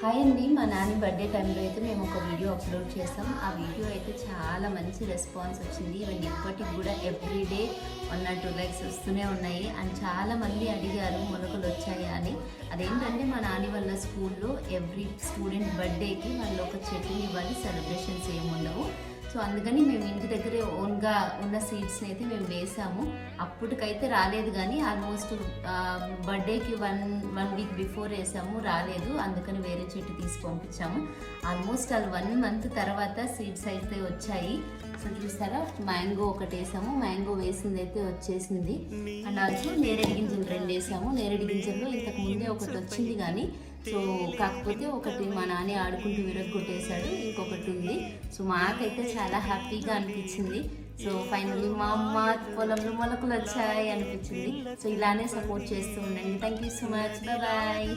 Hi అండి, మా Nani birthday టైంలో అయితే మేము ఒక వీడియో అప్లోడ్ చేసాం. ఆ వీడియో అయితే చాలా మంచి రెస్పాన్స్ వచ్చింది. ఈవెన్ ఇప్పటికి కూడా ఎవ్రీడే 1 or 2 లైక్స్ వస్తూనే ఉన్నాయి. అండ్ చాలామంది అడిగారు మొలకలు వచ్చాయా అని. అదేంటంటే మా నాని వాళ్ళ స్కూల్లో ఎవ్రీ స్టూడెంట్ బర్త్డేకి వాళ్ళు ఒక చెట్టుని ఇవ్వాలి, సెలబ్రేషన్స్ ఏముండవు. సో అందుకని మేము ఇంటి దగ్గరే ఓన్గా ఉన్న సీడ్స్ని అయితే మేము వేసాము. అప్పటికైతే రాలేదు, కానీ ఆల్మోస్ట్ బర్త్డేకి వన్ వీక్ బిఫోర్ వేసాము, రాలేదు. అందుకని వేరే చెట్టు తీసి పంపించాము. ఆల్మోస్ట్ అది 1 month తర్వాత సీడ్స్ అయితే వచ్చాయి. సో చూస్తారా, మ్యాంగో ఒకటి వేసాము, మ్యాంగో వేసింది అయితే వచ్చేసింది. అండ్ ఆల్సో నేరేడు గింజలు 2 వేసాము. నేరేడు గింజల్లో ఇంతకు ముందే ఒకటి వచ్చింది, కానీ సో కాకపోతే ఒకటి మా నాన్న ఆడుకుంటూ విరగొట్టేశాడు, ఇంకొకటి ఉంది. సో మాకైతే చాలా హ్యాపీగా అనిపించింది. సో ఫైనల్లీ మా అమ్మ పొలంలో మొలకలు వచ్చాయి అనిపించింది. సో ఇలానే సపోర్ట్ చేస్తూ ఉండండి. Thank you so much, bye.